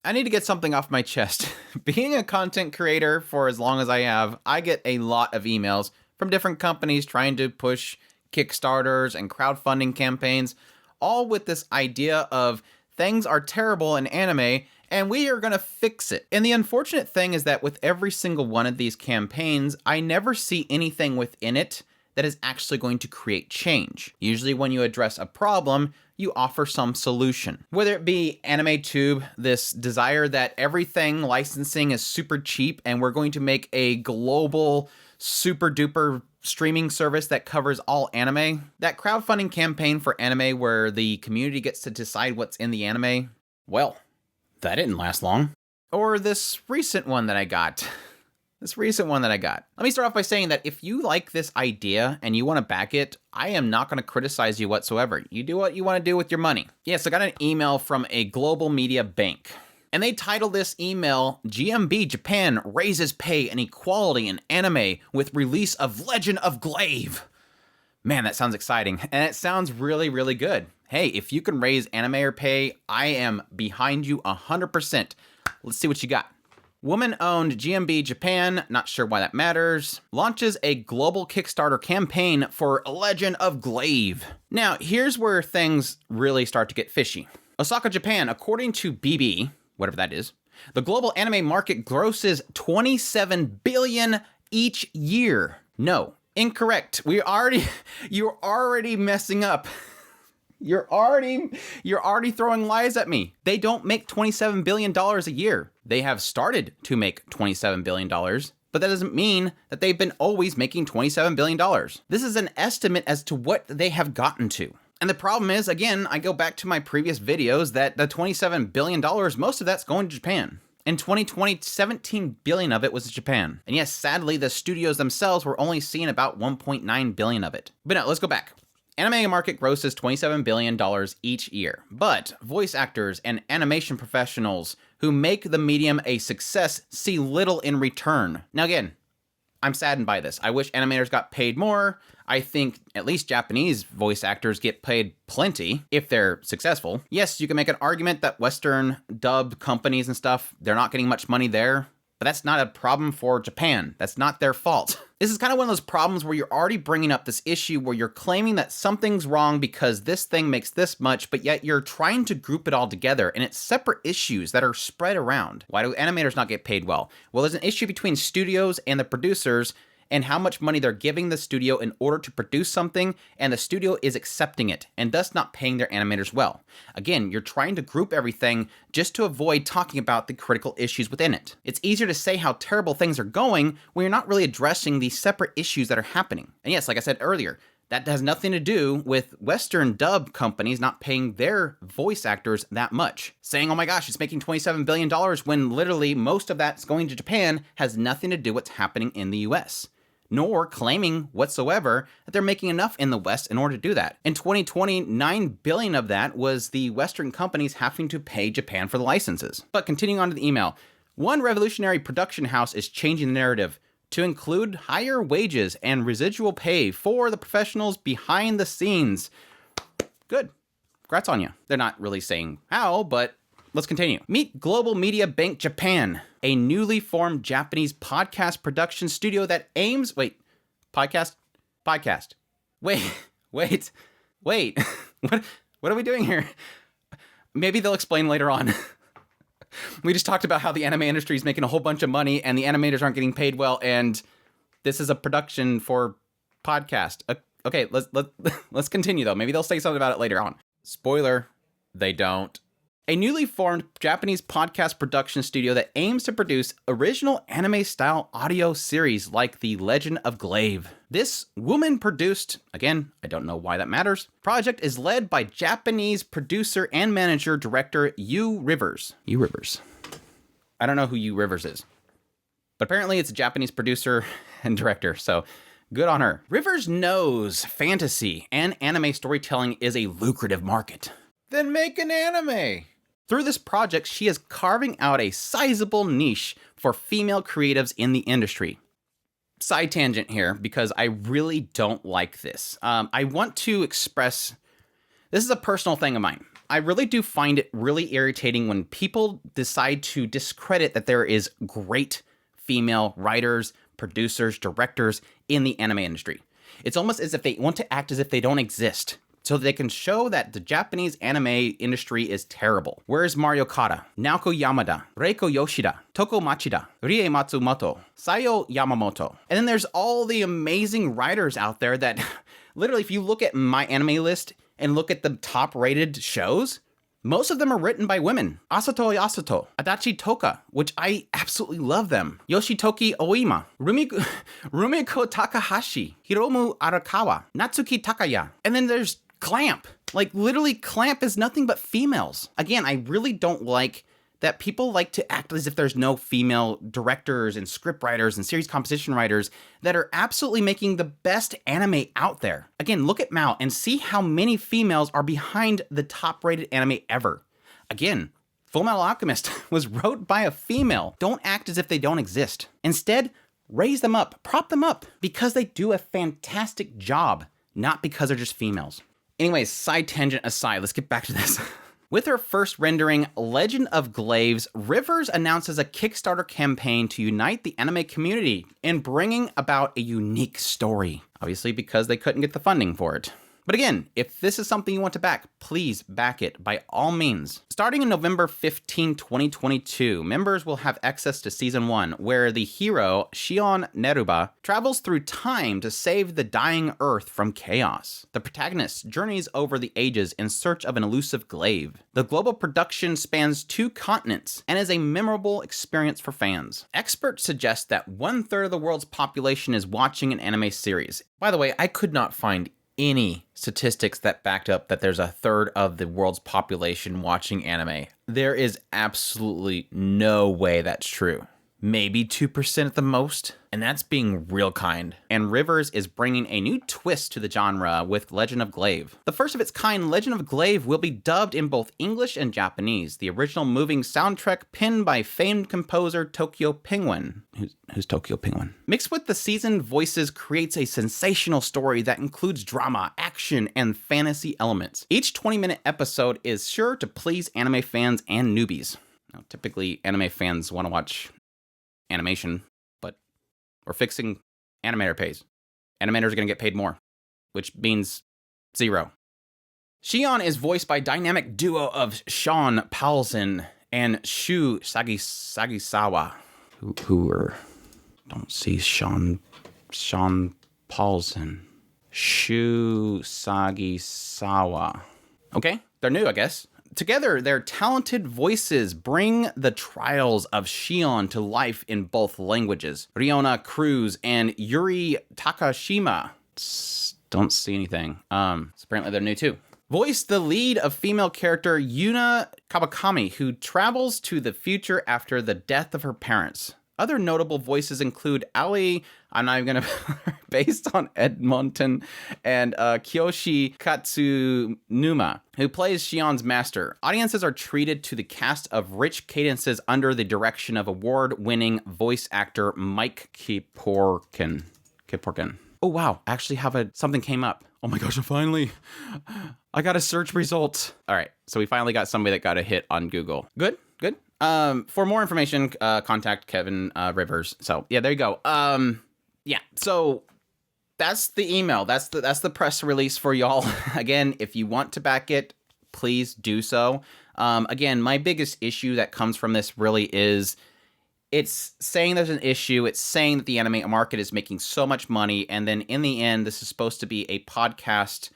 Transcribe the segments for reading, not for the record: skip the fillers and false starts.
I need to get something off my chest. Being a content creator for as long as I have, I get a lot of emails from different companies trying to push Kickstarters and crowdfunding campaigns, all with this idea of things are terrible in anime and we are going to fix it. And the unfortunate thing is that with every single one of these campaigns, I never see anything within it that is actually going to create change. Usually when you address a problem, you offer some solution. Whether it be AnimeTube, this desire that everything licensing is super cheap and we're going to make a global super duper streaming service that covers all anime. That crowdfunding campaign for anime where the community gets to decide what's in the anime. Well, that didn't last long. Or this recent one that I got. Let me start off by saying that if you like this idea and you want to back it, I am not going to criticize you whatsoever. You do what you want to do with your money. Yes, I got an email from a global media bank. And they titled this email, GMB Japan raises pay and equality in anime with release of Legend of Glaive. Man, that sounds exciting. And it sounds really, really good. Hey, if you can raise animator pay, I am behind you 100%. Let's see what you got. Woman-owned GMB Japan, not sure why that matters, launches a global Kickstarter campaign for Legend of Glaive. Now, here's where things really start to get fishy. Osaka, Japan, according to BB, whatever that is, the global anime market grosses 27 billion each year. No, incorrect. You're already messing up. You're already throwing lies at me. They don't make $27 billion a year. They have started to make $27 billion, but that doesn't mean that they've been always making $27 billion. This is an estimate as to what they have gotten to. And the problem is, again, I go back to my previous videos that the $27 billion, most of that's going to Japan. In 2020, 17 billion of it was Japan. And yes, sadly, the studios themselves were only seeing about 1.9 billion of it. But no, let's go back. Anime market grosses $27 billion each year, but voice actors and animation professionals who make the medium a success see little in return. Now again, I'm saddened by this. I wish animators got paid more. I think at least Japanese voice actors get paid plenty if they're successful. Yes, you can make an argument that Western dub companies and stuff, they're not getting much money there. But that's not a problem for Japan. That's not their fault. This is kind of one of those problems where you're already bringing up this issue where you're claiming that something's wrong because this thing makes this much, but yet you're trying to group it all together, and it's separate issues that are spread around. Why do animators not get paid well? Well, there's an issue between studios and the producers and how much money they're giving the studio in order to produce something, and the studio is accepting it, and thus not paying their animators well. Again, you're trying to group everything just to avoid talking about the critical issues within it. It's easier to say how terrible things are going when you're not really addressing the separate issues that are happening. And yes, like I said earlier, that has nothing to do with Western dub companies not paying their voice actors that much. Saying, oh my gosh, it's making $27 billion when literally most of that's going to Japan has nothing to do with what's happening in the US. Nor claiming whatsoever that they're making enough in the West in order to do that. In 2020, $9 billion of that was the Western companies having to pay Japan for the licenses. But continuing on to the email, one revolutionary production house is changing the narrative to include higher wages and residual pay for the professionals behind the scenes. Good. Congrats on you. They're not really saying how, but let's continue. Meet Global Media Bank Japan, a newly formed Japanese podcast production studio that aims... Podcast. Wait. What are we doing here? Maybe they'll explain later on. We just talked about how the anime industry is making a whole bunch of money and the animators aren't getting paid well, and this is a production for podcast. Okay, let's continue though. Maybe they'll say something about it later on. Spoiler, they don't. A newly formed Japanese podcast production studio that aims to produce original anime-style audio series like The Legend of Glaive. This woman-produced, again, I don't know why that matters, project is led by Japanese producer and director Yu Rivers. I don't know who Yu Rivers is, but apparently it's a Japanese producer and director, so good on her. Rivers knows fantasy and anime storytelling is a lucrative market. Then make an anime! Through this project, she is carving out a sizable niche for female creatives in the industry. Side tangent here, because I really don't like this. I want to express, this is a personal thing of mine. I really do find it really irritating when people decide to discredit that there is great female writers, producers, directors in the anime industry. It's almost as if they want to act as if they don't exist, so they can show that the Japanese anime industry is terrible. Where's Mario Kata, Naoko Yamada, Reiko Yoshida, Toko Machida, Rie Matsumoto, Sayo Yamamoto? And then there's all the amazing writers out there that literally, if you look at my anime list and look at the top rated shows, most of them are written by women. Asato Asato, Adachi Toka, which I absolutely love them. Yoshitoki Oima, Rumiko Takahashi, Hiromu Arakawa, Natsuki Takaya. And then there's Clamp. Like, literally, Clamp is nothing but females. Again, I really don't like that people like to act as if there's no female directors and script writers and series composition writers that are absolutely making the best anime out there. Again, look at Mao and see how many females are behind the top-rated anime ever. Again, Fullmetal Alchemist was wrote by a female. Don't act as if they don't exist. Instead, raise them up, prop them up, because they do a fantastic job, not because they're just females. Anyways, side tangent aside, let's get back to this. With her first rendering, Legend of Glaives, Rivers announces a Kickstarter campaign to unite the anime community in bringing about a unique story. Obviously, because they couldn't get the funding for it. But again, if this is something you want to back, please back it by all means. Starting in November 15, 2022, members will have access to Season 1, where the hero, Shion Neruba, travels through time to save the dying Earth from chaos. The protagonist journeys over the ages in search of an elusive glaive. The global production spans 2 continents and is a memorable experience for fans. Experts suggest that 1/3 of the world's population is watching an anime series. By the way, I could not find any statistics that backed up that there's 1/3 of the world's population watching anime. There is absolutely no way that's true. Maybe 2% at the most, and that's being real kind. And Rivers is bringing a new twist to the genre with Legend of Glaive. The first of its kind, Legend of Glaive will be dubbed in both English and Japanese. The original moving soundtrack penned by famed composer Tokyo Penguin. Who's Tokyo Penguin? Mixed with the seasoned voices creates a sensational story that includes drama, action, and fantasy elements. Each 20-minute episode is sure to please anime fans and newbies. Now, typically, anime fans want to watch animation, but we're fixing animator pays. Animators are going to get paid more, which means 0. Shion is voiced by dynamic duo of Sean Paulson and Shu Sagisawa. Who are... Don't see Sean Paulson. Shu Sagisawa. Okay, they're new, I guess. Together, their talented voices bring the trials of Shion to life in both languages. Riona Cruz and Yuri Takashima. Don't see anything. So apparently they're new too. Voice the lead of female character Yuna Kawakami, who travels to the future after the death of her parents. Other notable voices include Ali, I'm not even gonna, based on Edmonton, and Kiyoshi Katsunuma, who plays Shion's master. Audiences are treated to the cast of rich cadences under the direction of award-winning voice actor Mike Kiporkin. Oh wow, actually something came up. Oh my gosh, I got a search result. All right, so we finally got somebody that got a hit on Google. Good. For more information, contact Kevin Rivers. So yeah, there you go. Yeah, so that's the email. That's the press release for y'all. Again, if you want to back it, please do so. Again, my biggest issue that comes from this really is it's saying there's an issue. It's saying that the anime market is making so much money, and then in the end, this is supposed to be a podcast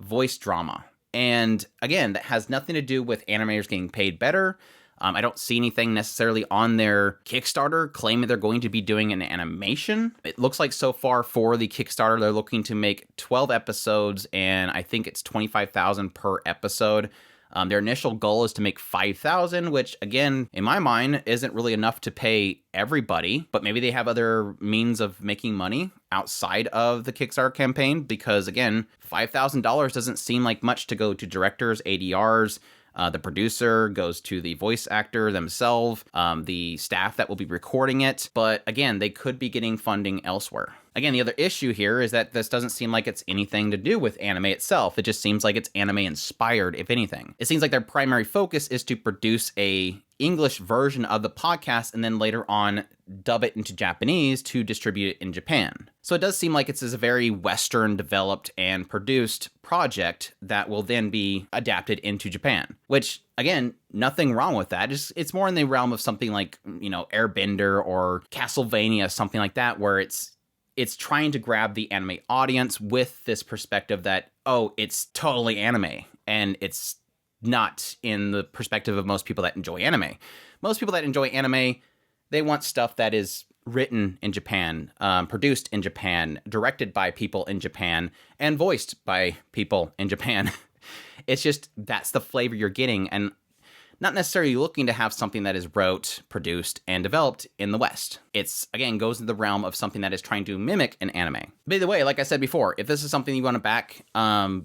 voice drama. And again, that has nothing to do with animators getting paid better. I don't see anything necessarily on their Kickstarter claiming they're going to be doing an animation. It looks like so far for the Kickstarter, they're looking to make 12 episodes, and I think it's $25,000 per episode. Their initial goal is to make 5,000, which again, in my mind, isn't really enough to pay everybody, but maybe they have other means of making money outside of the Kickstarter campaign, because again, $5,000 doesn't seem like much to go to directors, ADRs, The producer goes to the voice actor themselves, the staff that will be recording it. But again, they could be getting funding elsewhere. Again, the other issue here is that this doesn't seem like it's anything to do with anime itself. It just seems like it's anime inspired, if anything. It seems like their primary focus is to produce a English version of the podcast and then later on dub it into Japanese to distribute it in Japan. So it does seem like it's a very Western developed and produced project that will then be adapted into Japan, which again, nothing wrong with that. It's more in the realm of something like, Airbender or Castlevania, something like that, where it's trying to grab the anime audience with this perspective that, oh, it's totally anime, and it's not in the perspective of most people that enjoy anime. Most people that enjoy anime, they want stuff that is written in Japan, produced in Japan, directed by people in Japan, and voiced by people in Japan. It's just, that's the flavor you're getting, and not necessarily looking to have something that is wrote, produced, and developed in the West. It's, again, goes into the realm of something that is trying to mimic an anime. By the way, like I said before, if this is something you want to back,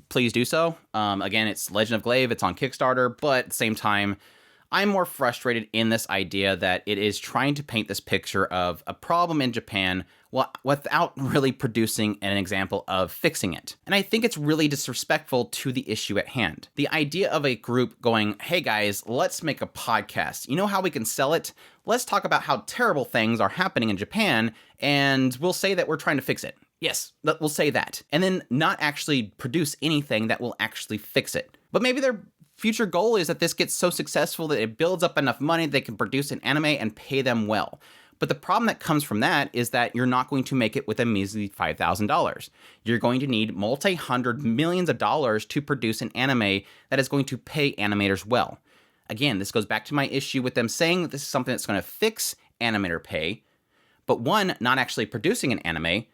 please do so. Again, it's Legend of Glaive, it's on Kickstarter, but at the same time, I'm more frustrated in this idea that it is trying to paint this picture of a problem in Japan without really producing an example of fixing it. And I think it's really disrespectful to the issue at hand. The idea of a group going, hey guys, let's make a podcast. You know how we can sell it? Let's talk about how terrible things are happening in Japan, and we'll say that we're trying to fix it. Yes, we'll say that. And then not actually produce anything that will actually fix it. But maybe their future goal is that this gets so successful that it builds up enough money they can produce an anime and pay them well. But the problem that comes from that is that you're not going to make it with a measly $5,000. You're going to need multi-hundred millions of dollars to produce an anime that is going to pay animators well. Again, this goes back to my issue with them saying that this is something that's going to fix animator pay, but one, not actually producing an anime,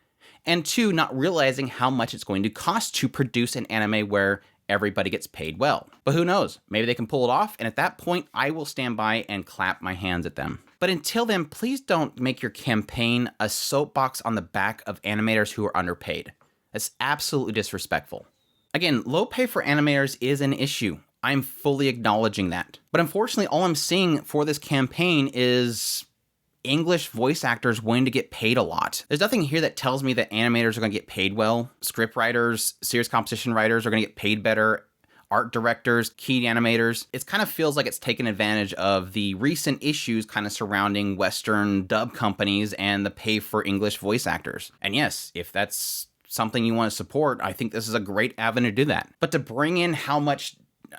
and two, not realizing how much it's going to cost to produce an anime where everybody gets paid well. But who knows? Maybe they can pull it off, and at that point, I will stand by and clap my hands at them. But until then, please don't make your campaign a soapbox on the back of animators who are underpaid. That's absolutely disrespectful. Again, low pay for animators is an issue. I'm fully acknowledging that. But unfortunately, all I'm seeing for this campaign is English voice actors wanting to get paid a lot. There's nothing here that tells me that animators are going to get paid well. Script writers, serious composition writers are going to get paid better. Art directors, key animators. It kind of feels like it's taken advantage of the recent issues kind of surrounding Western dub companies and the pay for English voice actors. And yes, if that's something you want to support, I think this is a great avenue to do that. But to bring in how much,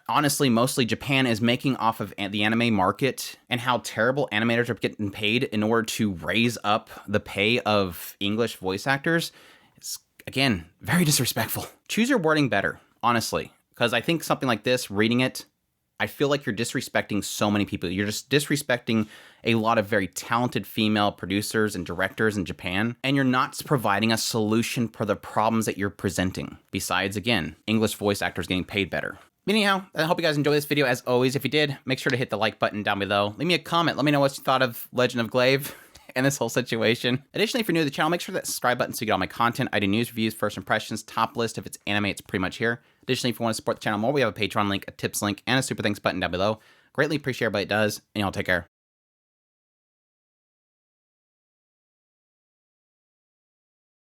honestly, mostly Japan is making off of the anime market and how terrible animators are getting paid in order to raise up the pay of English voice actors, is, again, very disrespectful. Choose your wording better, honestly. Because I think something like this, reading it, I feel like you're disrespecting so many people. You're just disrespecting a lot of very talented female producers and directors in Japan, and you're not providing a solution for the problems that you're presenting. Besides, again, English voice actors getting paid better. Anyhow, I hope you guys enjoyed this video. As always, if you did, make sure to hit the like button down below. Leave me a comment. Let me know what you thought of Legend of Glaive and this whole situation. Additionally, if you're new to the channel, make sure that subscribe button so you get all my content. I do news, reviews, first impressions, top list. If it's anime, it's pretty much here. Additionally, if you want to support the channel more, we have a Patreon link, a tips link, and a super thanks button down below. Greatly appreciate everybody that does, and y'all take care.